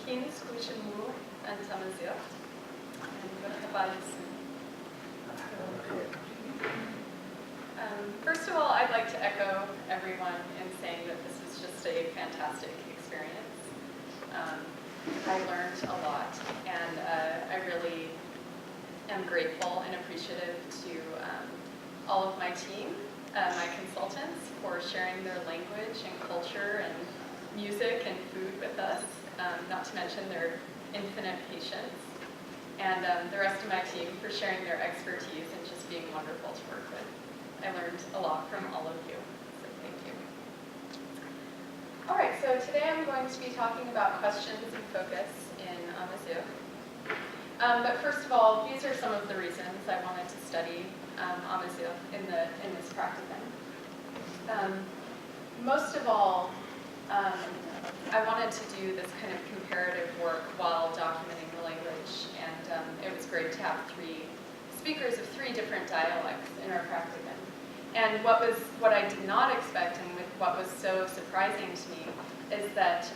Kin Squishamu and Tamazia. First of all, I'd like to echo everyone in saying that this is just a fantastic experience. I learned a lot, and I really am grateful and appreciative to all of my team, my consultants, for sharing their language and culture and music and food with us, not to mention their infinite patience, and the rest of my team for sharing their expertise and just being wonderful to work with. I learned a lot from all of you, so thank you. All right, so today I'm going to be talking about questions and focus in Amazigh. But first of all, these are some of the reasons I wanted to study Amazigh in this practicum. Most of all, I wanted to do this kind of comparative work while documenting the language, and it was great to have speakers of three different dialects in our practicum. And what I did not expect, and what was so surprising to me, is that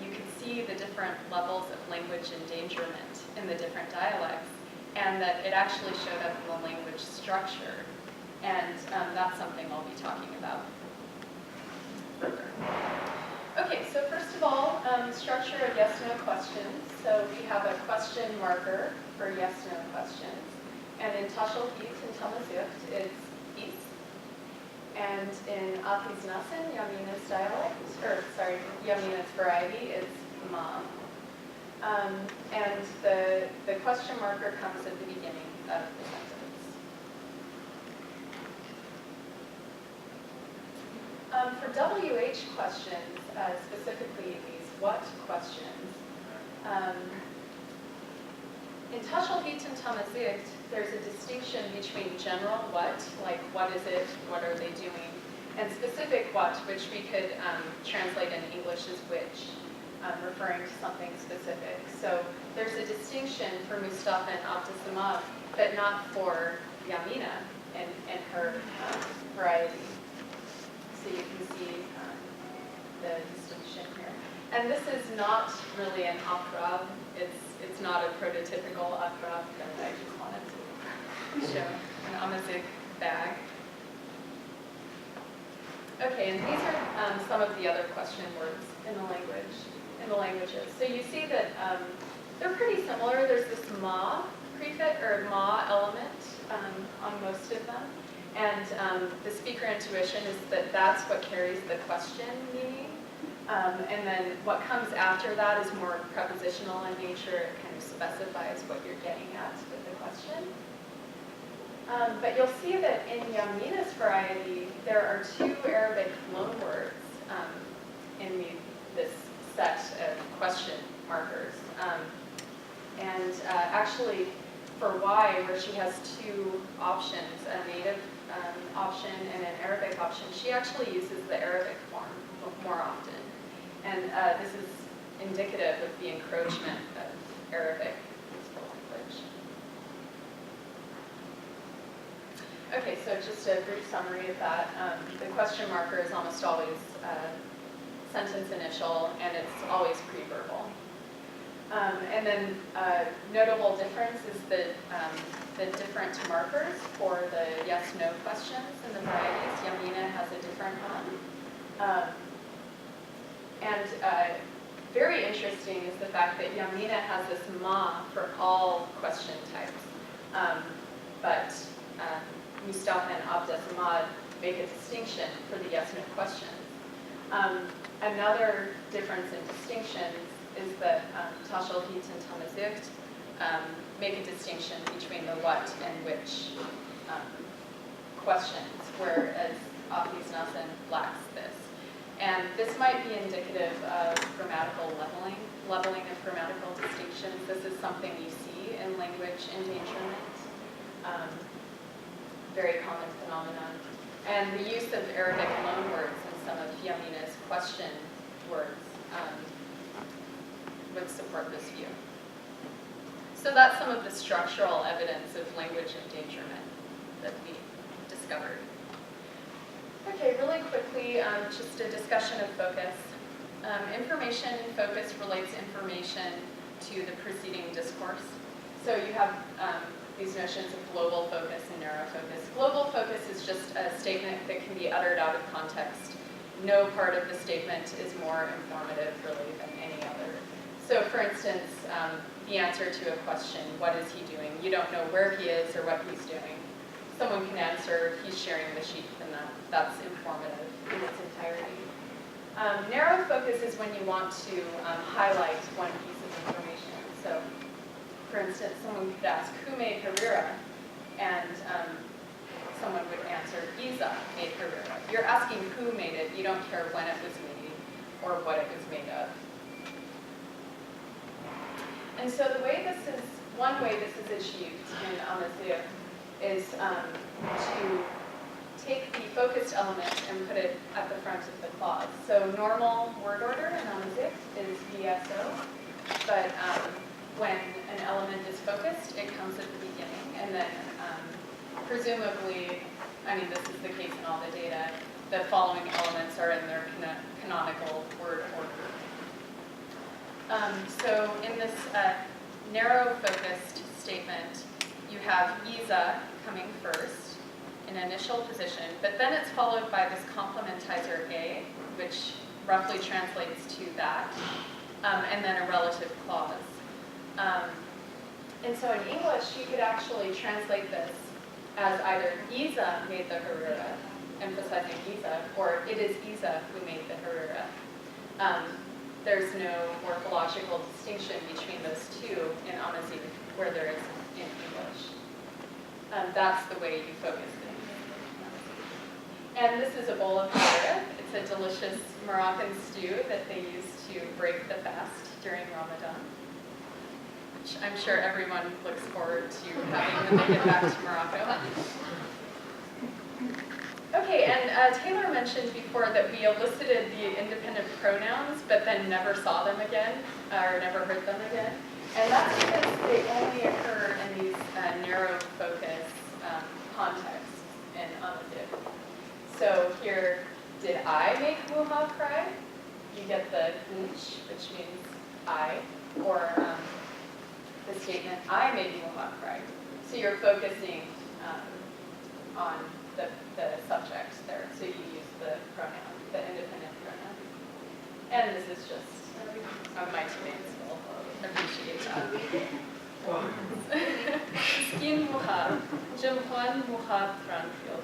you could see the different levels of language endangerment in the different dialects, and that it actually showed up in the language structure. And that's something I'll be talking about further. Okay, so first of all, structure of yes-no questions. So we have a question marker for yes-no questions. And in Tashal Heat and Tamazigh, it's is. And in Athis-Nasin, Yamina's Yamina's variety, it's ma. And the question marker comes at the beginning of the sentence. For WH questions, specifically these what questions, in Tashal Heat and Tamazigh, there's a distinction between general what, like what is it, what are they doing, and specific what, which we could translate in English as which, referring to something specific. So there's a distinction for Mustafa and Abdusamad, but not for Yamina and her variety. So you can see the distinction here. And this is not really an akrab. It's not a prototypical akrab, but I just wanted to show an Amazigh bag. Okay, and these are some of the other question words in the languages. So you see that they're pretty similar. There's this ma prefix or ma element on most of them. And the speaker intuition is that that's what carries the question meaning. And then what comes after that is more prepositional in nature. It kind of specifies what you're getting at with the question. But you'll see that in Yamina's variety, there are two Arabic loanwords in this set of question markers. And actually, for Y, where she has two options, a native option and an Arabic option, she actually uses the Arabic form more often. And this is indicative of the encroachment of Arabic into the language. Okay, so just a brief summary of that. The question marker is almost always sentence initial, and it's always pre-verbal. And then notable difference is the different markers for the yes-no questions in the varieties. Yamina has a different one. And very interesting is the fact that Yamina has this ma for all question types. But Mustafa and Abdusamad make a distinction for the yes-no questions. Another difference in distinctions is that Tashal Heat and Tamazigh make a distinction between the what and which questions, whereas Athis-Nasin lacks this. And this might be indicative of grammatical leveling of grammatical distinctions. This is something you see in language endangerment. Very common phenomenon. And the use of Arabic loanwords in some of Yamina's question words would support this view. So that's some of the structural evidence of language endangerment that we discovered. Okay, really quickly, just a discussion of focus. Information focus relates information to the preceding discourse. So you have these notions of global focus and narrow focus. Global focus is just a statement that can be uttered out of context. No part of the statement is more informative, really, than any other. So, for instance, the answer to a question, what is he doing? You don't know where he is or what he's doing. Someone can answer, he's shearing the sheep, and that's informative in its entirety. Narrow focus is when you want to highlight one piece of information. So, for instance, someone could ask, who made Harira? And someone would answer, Isa made Harira. You're asking who made it. You don't care when it was made or what it was made of. And so one way this is achieved in Amazigh is to take the focused element and put it at the front of the clause. So normal word order in Amazigh is VSO, but when an element is focused, it comes at the beginning, and then presumably, I mean, this is the case in all the data, the following elements are in their canonical word order. So in this narrow focused statement, you have Isa coming first in initial position, but then it's followed by this complementizer A, which roughly translates to that, and then a relative clause. And so in English, you could actually translate this as either Isa made the Harira, emphasizing Isa, or it is Isa who made the Harira. There's no morphological distinction between those two in Amazigh, where there is in English. That's the way you focus things. And this is a bowl of harira. It's a delicious Moroccan stew that they use to break the fast during Ramadan, which I'm sure everyone looks forward to having when they get back to Morocco. Okay, and Taylor mentioned before that we elicited the independent pronouns, but then never saw them again, or never heard them again. And that's because they only occur in these narrow focus contexts in Amazigh. So here, did I make Muha cry? You get the unch, which means I, or the statement, I made Muha cry. So you're focusing on the subject there, so you use the pronoun, the independent pronoun. And this is just, my teammates will appreciate that. Skin muha, jimhuan muha tranquil.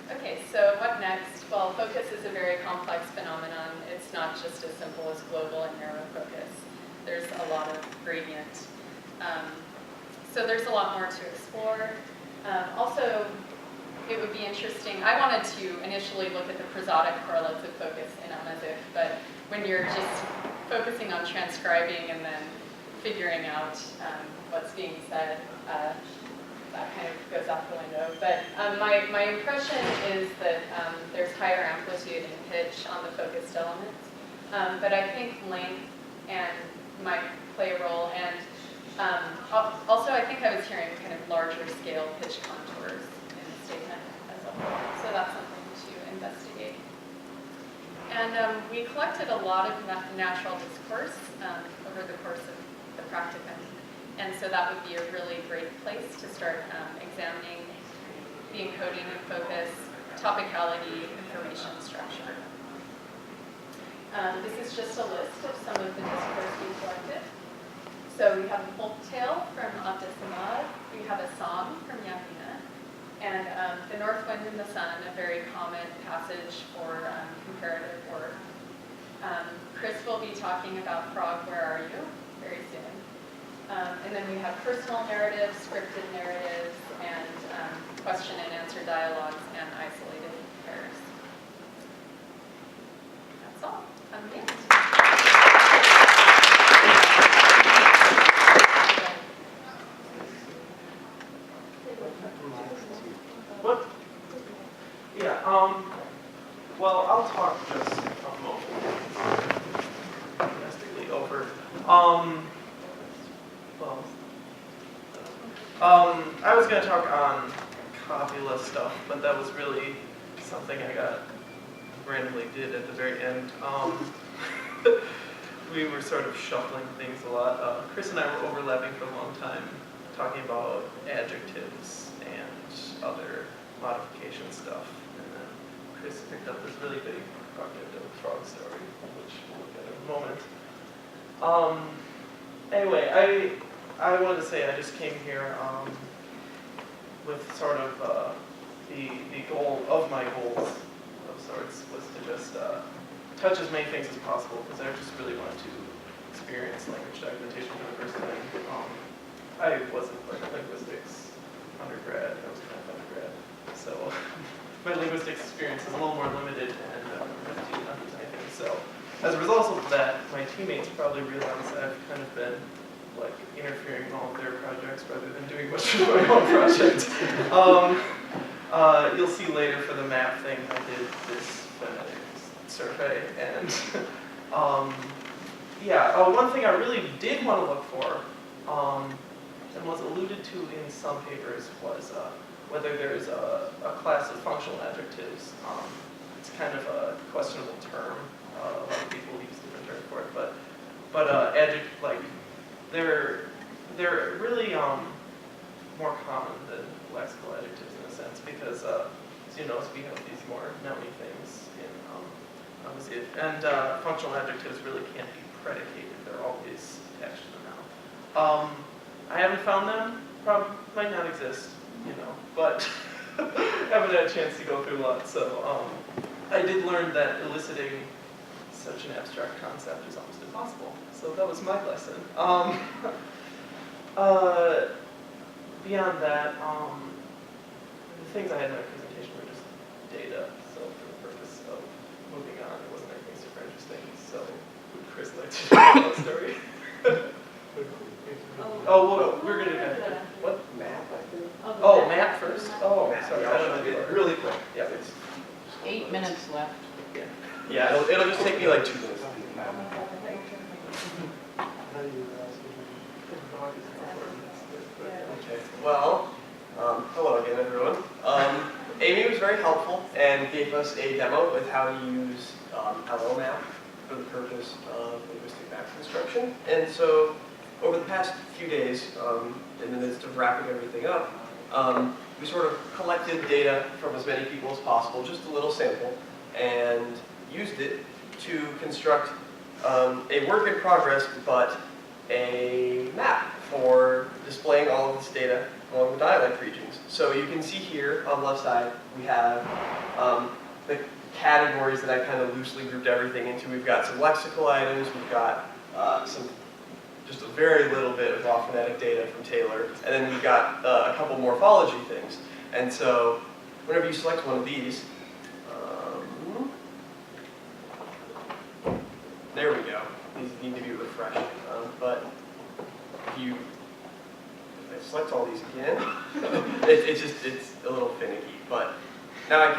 Okay, so what next? Well, focus is a very complex phenomenon. It's not just as simple as global and narrow focus. There's a lot of gradient. So there's a lot more to explore. Also, it would be interesting. I wanted to initially look at the prosodic correlates of focus in Amazigh, but when you're just focusing on transcribing and then figuring out what's being said, that kind of goes out the window. But my impression is that there's higher amplitude and pitch on the focused elements. But I think length might play a role, and also I think I was hearing kind of larger scale pitch contours in the statement as a whole. So that's something to investigate. And we collected a lot of natural discourse over the course of the practicum. And so that would be a really great place to start examining the encoding of focus, topicality, information structure. This is just a list of some of the discourse we collected. So we have a folk tale from Amazigh, we have a song from Yamina, and The North Wind and the Sun, a very common passage for comparative work. Chris will be talking about Frog, Where Are You? Very soon. And then we have personal narratives, scripted narratives, and question and answer dialogues, and isolated pairs. That's all. What? Yeah, well, I'll talk just a moment. Domestically over. I was going to talk on copula stuff, but that was really something I got randomly did at the very end. We were sort of shuffling things a lot. Chris and I were overlapping for a long time, talking about adjectives and other modification stuff. And then Chris picked up this really big cognitive frog story, which we'll look at in a moment. Anyway, I wanted to say I just came here with sort of the goal of my goals of sorts was to just touch as many things as possible, because I just really wanted to experience language documentation for the first time. I wasn't like a linguistics undergrad, I was kind of undergrad, so my linguistics experience is a little more limited and limited on these things. So as a result of that, my teammates probably realize that I've kind of been like interfering in all of their projects rather than doing much of my own project. You'll see later for the map thing, I did this phonetics survey, and one thing I really did want to look for, and was alluded to in some papers, was whether there's a class of functional adjectives. It's kind of a questionable term. A lot of people use different terms for it, but adjective, like they're really more common than lexical adjectives in a sense, because as you notice, we have these more nouny things in Amazigh, and functional adjectives really can't be predicated; they're always attached to the noun. I haven't found them; probably might not exist, but haven't had a chance to go through a lot. So I did learn that eliciting such an abstract concept is almost impossible. So that was my lesson. Beyond that, the things I had in my presentation were just data. So for the purpose of moving on, it wasn't anything super interesting. So would Chris like to tell that story? Well, we're going to what? Map, I think. Oh, map first. Oh, sorry. Yeah, I don't know. really quick. Yeah. It's 8 minutes left. Yeah, it'll just take me like 2 minutes. Okay. Well, hello again, everyone. Amy was very helpful and gave us a demo with how to use LLMap for the purpose of linguistic map construction. And so, over the past few days, in the midst of wrapping everything up, we sort of collected data from as many people as possible, just a little sample, and used it to construct a work in progress, but a map for displaying all of this data along the dialect regions. So you can see here on the left side, we have the categories that I kind of loosely grouped everything into. We've got some lexical items, we've got just a very little bit of raw phonetic data from Taylor, and then we've got a couple morphology things. And so whenever you select one of these, there we go. These need to be refreshed. But if I select all these again, it's a little finicky. But now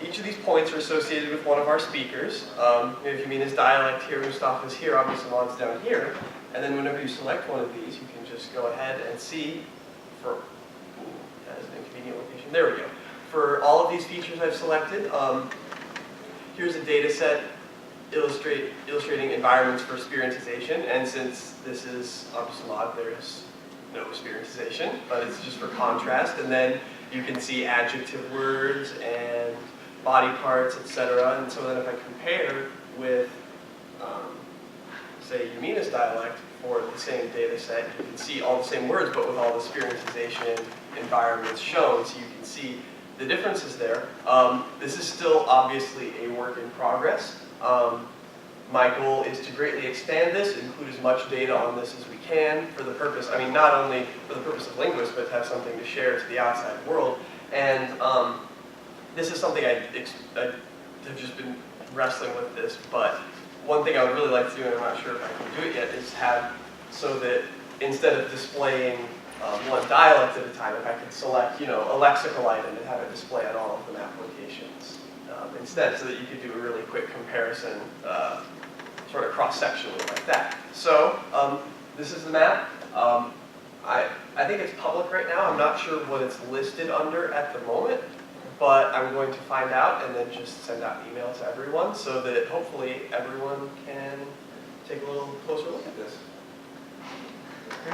each of these points are associated with one of our speakers. If you mean his dialect here, Mustafa's here, obviously Salon's down here. And then whenever you select one of these, you can just go ahead and see that is an inconvenient location. There we go. For all of these features I've selected, here's a data set illustrating environments for spirantization. And since this is Abdusamad, there's no spirantization, but it's just for contrast. And then you can see adjective words and body parts, etc. And so then if I compare with, say, Yumina's dialect for the same data set, you can see all the same words, but with all the spirantization environments shown, so you can see the differences there. This is still obviously a work in progress. My goal is to greatly expand this, include as much data on this as we can for the purpose, not only for the purpose of linguists, but to have something to share to the outside world. And this is something I have just been wrestling with this, but one thing I would really like to do, and I'm not sure if I can do it yet, is have so that instead of displaying one dialect at a time, if I could select, a lexical item and have it display on all of the map locations instead, so that you could do a really quick comparison, sort of cross-sectionally like that. So this is the map. I think it's public right now. I'm not sure what it's listed under at the moment, but I'm going to find out and then just send out an email to everyone so that hopefully everyone can take a little closer look at this. You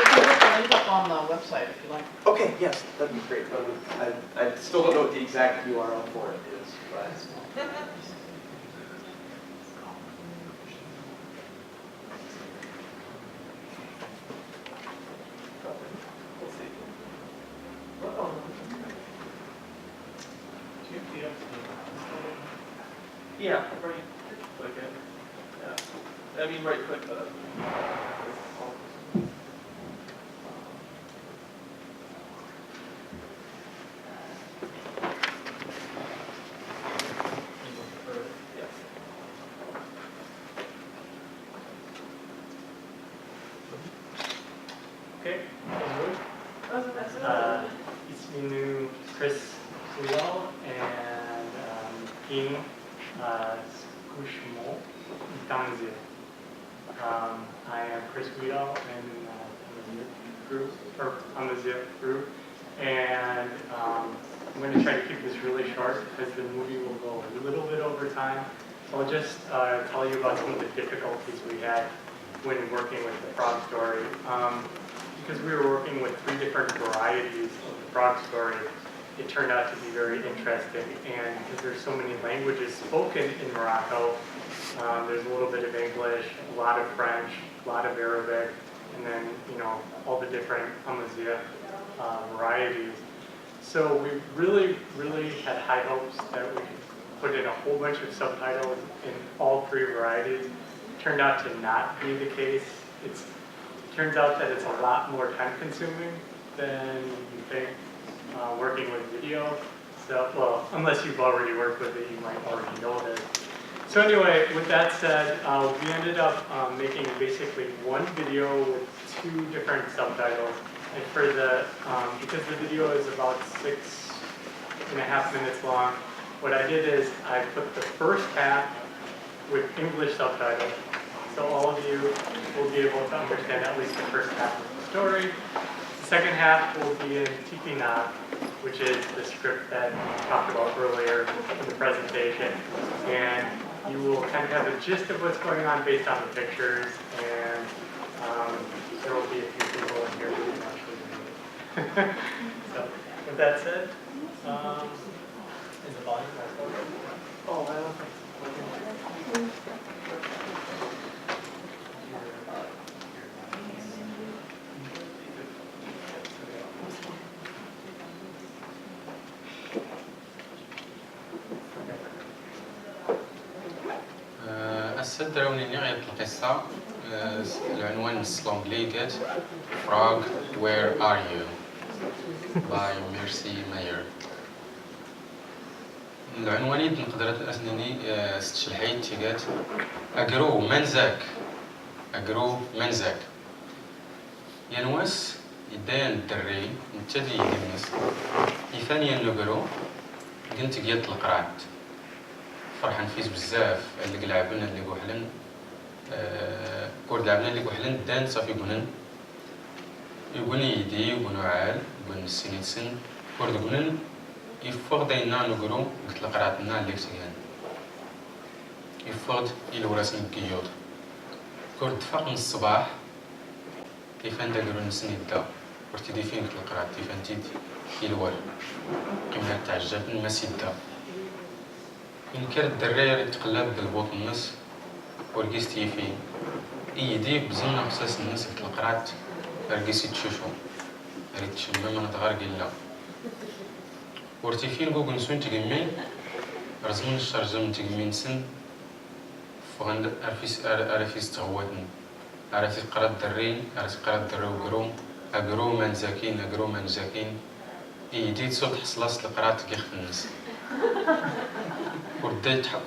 can put the link up on the website if you like. Okay, yes, that'd be great. I still don't know what the exact URL for it is, but. Let's see. Yeah, right click it. Yeah. I mean, right click the. Okay, 있는 Chris Guido and King Skushmo Dangzil. I am Chris Guido and Amazigh group, and I'm going to try to keep this really short because the movie will go a little bit over time. So I'll just tell you about some of the difficulties we had when working with the frog story. Because we were working with 3 different varieties of the frog story, it turned out to be very interesting. And because there's so many languages spoken in Morocco, there's a little bit of English, a lot of French, a lot of Arabic, and then, you know, all the different Amazigh varieties. So we really, really had high hopes that we could put in a whole bunch of subtitles in all 3 varieties. It turned out to not be the case. It turns out that it's a lot more time-consuming than you think working with video. So, well, unless you've already worked with it, you might already know this. So anyway, with that said, we ended up making basically one video with 2 different subtitles. And for the, because the video is about 6.5 minutes long, what I did is I put the first half with English subtitles. So all of you will be able to understand at least the first half of the story. The second half will be in Tikina, which is the script that we talked about earlier in the presentation. And you will kind of have a gist of what's going on based on the pictures. And there will be a few people in here who can actually do it. So with that said, is the volume okay? Oh, I don't think so. السد راوني نغير القصة العنوان السلونجلي قالت Frog, where are you? by Mercy Mayer. العنوانيت نقدر أسنني ستشلحيت تيقات أقرو منزاك أقرو منزاك ينوس يدين الدري نتدي يدمس يثانيا نقرو قلت قيت القرعت فرحان فيس بزاف اللي لعبنا اللي قوحلن كورد لعبنا اللي قوحلن دان صافي يقولن يقولني يدي يقولن عال يقولن السنين سن كورد يقولن يفوق داينا نقرو قلت القرعتنا اللي كسيان يفوق إلى وراسن كيوض كورد فاق من الصباح كيفان دا قرو نسني دا ورتدي فين قلت القرعت كيفان تيد يلوال كيما تعجب ما سيدا إن كان الدراري يتقلب بالبوط النص ورقيس تيفي إيدي بزمنا قصاص الناس قلت القرعت رقيس يتشوشو ريت تشمم أنا تغار قيلا ورتيفين قوق نسون تقمين رزمون الشرجم تقمين سن فغند أرفيس تغواتن أرفي قرات درين أرفي قرات درو قرو أقرو منزاكين أقرو منزاكين إيدي تسول تحصلاص القرعت كيخ في الناس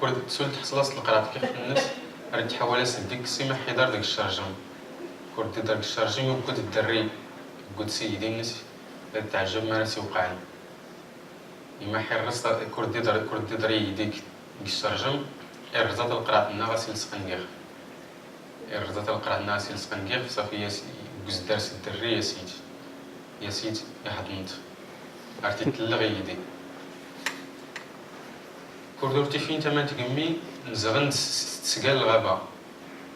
كورد تسول تحصلاص القرعت كيخ في الناس ريت حوالي ديك سيما حيدار ديك الشرجم كورد داك الشرجم يبقى الدري قد سيدي الناس تعجب ما راسي وقعن إما حرص كورد دري ديك الشرجم الرزات القرعت الناس يلصقن الرزات القرعت الناس يلصقن صافي يا درس الدري يا سيدي يا حضنت أرتي تلغي يدي كوردورتي فين تما تقمي نزغن تسقال الغابة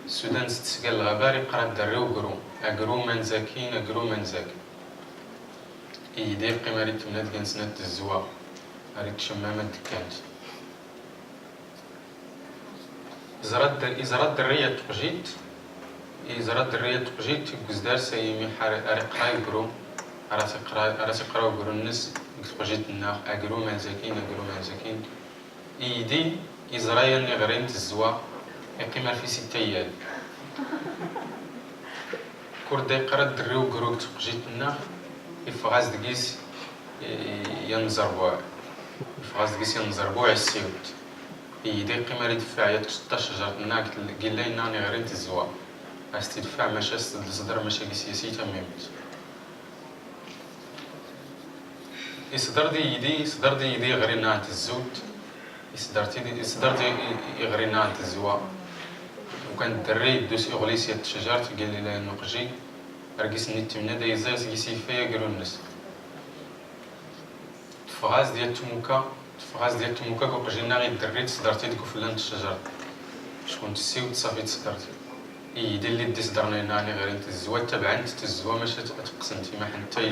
السودان تسقال الغابة يقرا الدري وقرو أقرو من زاكين أقرو من زاك يدي قيمة ريت تمنات كان سنة الزوا ريت شمامة دكانت إزراد درية تقجيت إزراد درية تقجيت قزدار سيمي أرقرا يقرو أراسي قرا وقرو الناس تقجيت الناخ أقرو من زاكين أقرو من زاكين إيدي إزرايا نغرين تزوا يقيم في 6 أيام كوردا يقرا الدري وقرو تقجيت الناخ يفغاز دقيس ينزربوع يفغاز دقيس ينزربوع السيوت يدي قيمة يدفع يتشطى شجرة الناك قيلا يناني غيرين تزوا استدفاع ماشا صدر مشاكل سياسية تميمت يصدر دي يدي غيرين نان تزوت يصدر دي غيرين نان تزوا وكان الدري يدوس إغليسية الشجرة قال لي لا نقجي أرقيس نيت من هذا يزاز يسيفيا قالوا الناس تفغاز ديال تموكا قوقجينا غير الدري تصدرتي ديكو فلان الشجرة شكون تسيو تصافي تصدرتي يدي اللي دي صدرنا ناني غير انت الزوا تبعا تزوا ماشي تقسمتي ما حتى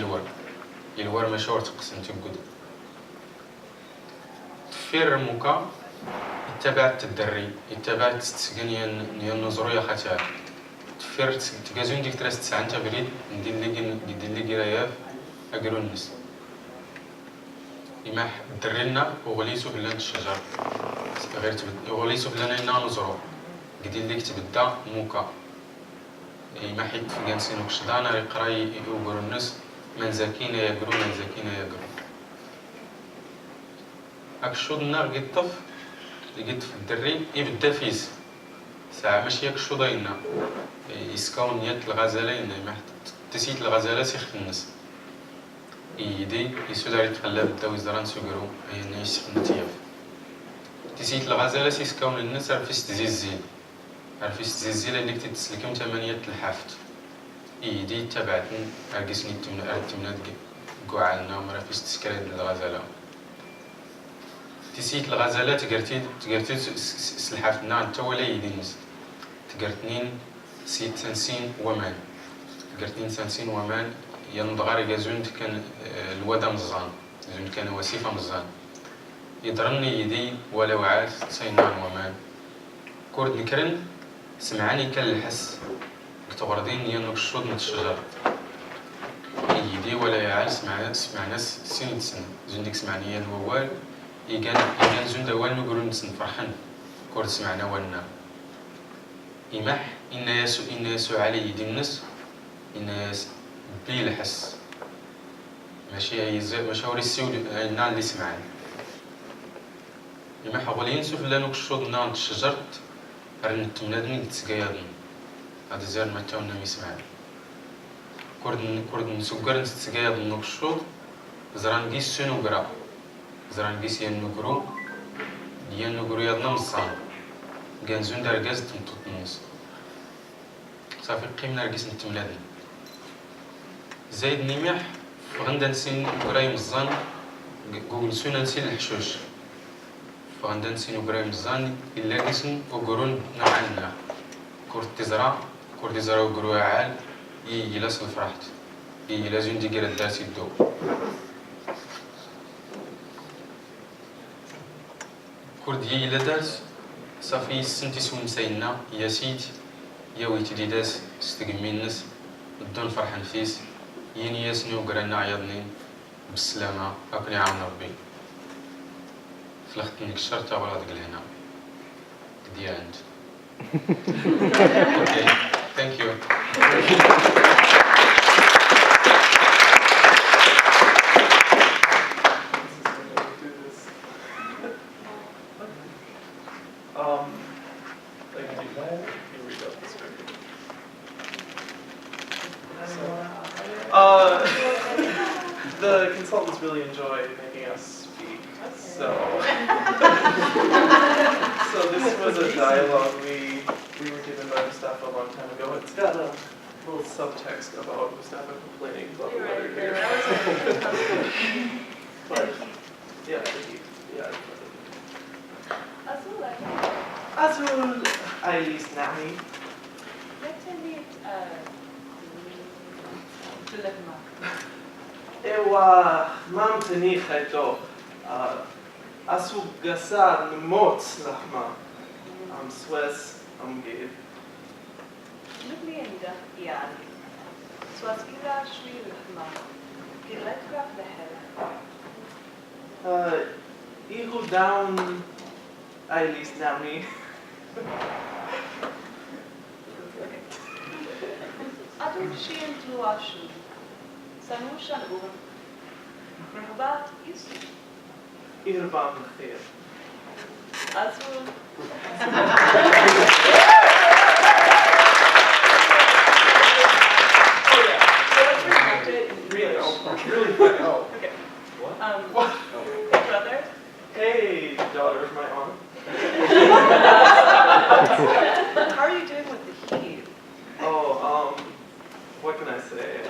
الور ماشي ور تقسمتي بقد تفير موكا اتبعت الدري اتبعت تسكن يا النزرو يا خاتها تفير تكازون ديك تراس تسعة انت بريد ندير لي قرايات اقرو الناس يماح درينا وغليسو فلان الشجر غير تبدا وغليسو فلان ينا نزرو قدير ليك تبدا موكا يماح يتفقانسين وكشدانا يقراي يقولوا الناس من زاكين يقرو من زاكين يقرو اكشود النار قد في الدري يبدا فيس ساعة ماشي يكشو ضاينا يسكاون نيات الغزالين يماح تسيت الغزالة سيخ الناس يدي يسودار يتقلب بداو يزران سوقرو أي نيش نتياف تسيت الغزالة سيسكاون الناس عرفيس تزيزيل اللي كنت تسلكم 8 الحافت يدي تبعتن أرقسني تمنات قوعالنا مرافيس تسكرد الغزالة تسيت الغزالة تقرتي سلحافتنا انت ولا يدي الناس تقرتنين سيت سنسين ومان تقرتنين سنسين ومان ينضغر يزوند كان الودا مزان زوند كان وسيفة مزان يضرني يدي ولا وعاد سينان ومان كورد نكرن سمعاني كالحس كتوردين ينوك الشوط من الشجر يدي ولا يعال سمعنا سين زوندك سمعني يا الوال يقان زوند أول نقولوا نسن فرحان كورد سمعنا والنا يمح إن يسو علي يدي الناس إن بلي الحس ماشي وري السيود النار اللي سمعان يما حاولين نشوف لانوك الشوط نار الشجرت رن تمنادني تسقيادن هذا زير ما تاونا يسمعان كورد نسكر نتسقيادن نوك الشوط زران قيس سنو قرا زران قيس ينقرو يادنا مصان كانزون دارقاز تمطوط الناس صافي قيمنا رقيس نتمنادن زايد نيمح فغندا نسين قراي مزان قوغل سونا نسين الحشوش فغندا نسين قراي مزان إلا قسن وقرون نعالنا كورد تزرع وقروا عال يلاس الفرحت يلازم دي قرد داسي الدو كورد يلا داس صافي سنتي سوم سينا يا سيد يا ويتي داس استقمي الناس الدون فرحان فيس يني ياسني وقرانا عيضني بالسلامة أكني عاون ربي فلختني الشرطة ولا تقل هنا the end okay thank you The consultants really enjoy making us speak, so this was a dialogue we were given by Mustafa a long time ago. It's got a little subtext about Mustafa complaining about the weather here. but yeah, yeah. Azul, Azul Ailis Nami. Ewa mam tenicha eto. Asu gasa mots lahma. Am Swiss am gid. Midlienda ian. Swazila shri lahma. Giletra behel. Ihu down Ailis Nami. Adu shien tuashu. Sanushan ur. Rehubat isu. Irbam khir. Azul. Oh yeah. So let's recount it in Really, English. really quick. Okay. What? What? Brother. Hey, daughter of my aunt. How are you doing with the heat? Oh, what can I say?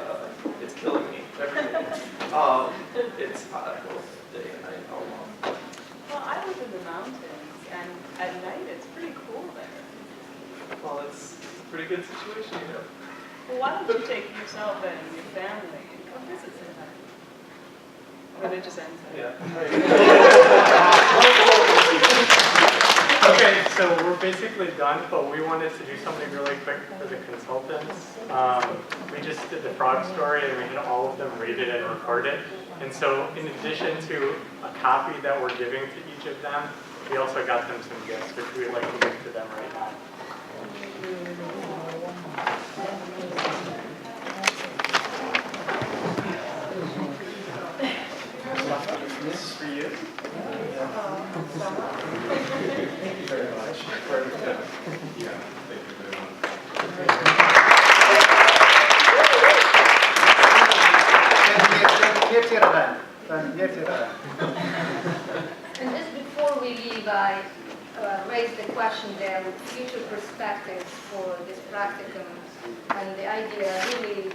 It's killing me every day. It's hot both day and night almost. Well, I live in the mountains, and at night it's pretty cool there. Well, it's a pretty good situation you have. Well, why don't you take yourself and your family and come visit sometime? When it just ends. Yeah. Okay, so we're basically done, but we wanted to do something really quick for the consultants. We just did the frog story and we had all of them rated and recorded. And so in addition to a copy that we're giving to each of them, we also got them some gifts, which we would like to give to them right now. This is for you. Thank you very much. Yeah, thank you very much. And just before we leave, I raised the question there with future perspectives for this practicum, and the idea really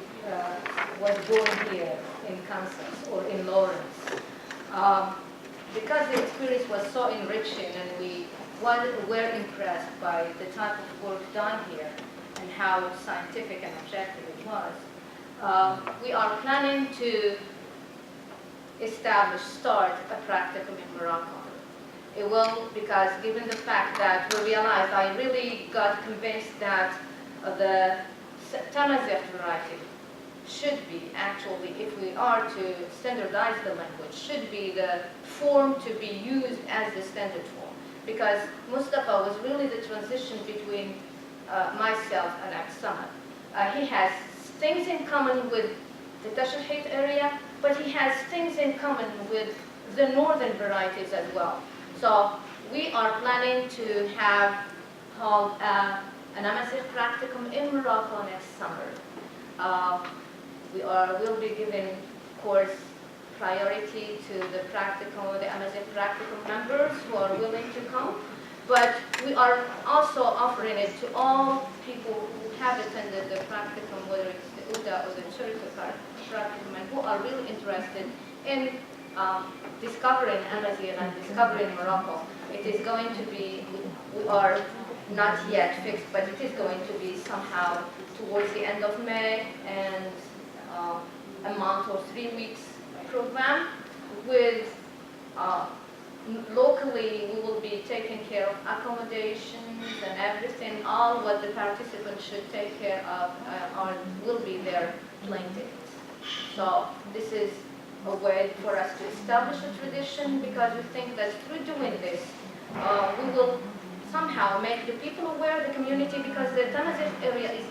was born here in Kansas or in Lawrence. Because the experience was so enriching and we were impressed by the type of work done here and how scientific and objective it was, we are planning to start a practicum in Morocco. It will, because given the fact that we realized, I really got convinced that the Amazigh variety should be actually, if we are to standardize the language, should be the form to be used as the standard form. Because Mustafa was really the transition between myself and Aksamad. He has things in common with the Tashahit area, but he has things in common with the northern varieties as well. So we are planning to have hold an Amazigh practicum in Morocco next summer. We'll be giving, of course, priority to the practicum, the Amazigh practicum members who are willing to come. But we are also offering it to all people who have attended the practicum, whether it's the UDA or the Churita practicum, and who are really interested in discovering Amazigh and discovering Morocco. It is going to be, we are not yet fixed, but it is going to be somehow towards the end of May and a month or 3 weeks program with locally we will be taking care of accommodations and everything. All what the participants should take care of will be their plane tickets. So this is a way for us to establish a tradition, because we think that through doing this, we will somehow make the people aware, the community, because the Amazigh area is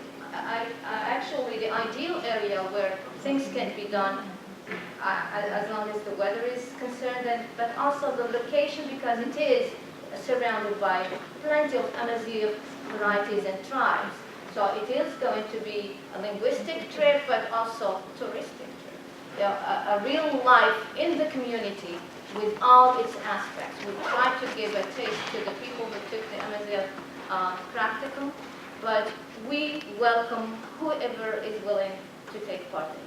actually the ideal area where things can be done as long as the weather is concerned, but also the location, because it is surrounded by plenty of Amazigh varieties and tribes. So it is going to be a linguistic trip, but also touristic trip. A real life in the community with all its aspects. We try to give a taste to the people who took the Amazigh practicum, but we welcome whoever is willing to take part in it.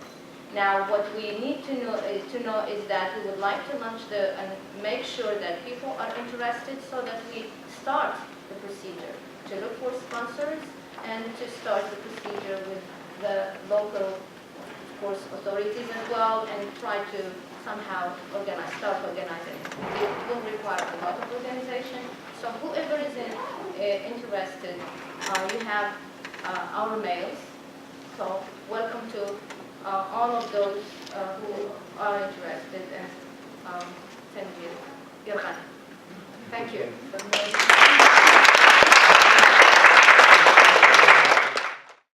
Now, what we need to know is that we would like to launch and make sure that people are interested so that we start the procedure to look for sponsors and to start the procedure with the local, of course, authorities as well, and try to somehow start organizing. It will require a lot of organization. So whoever is interested, you have our mails. So welcome to all of those who are interested, and send you your money. Thank you.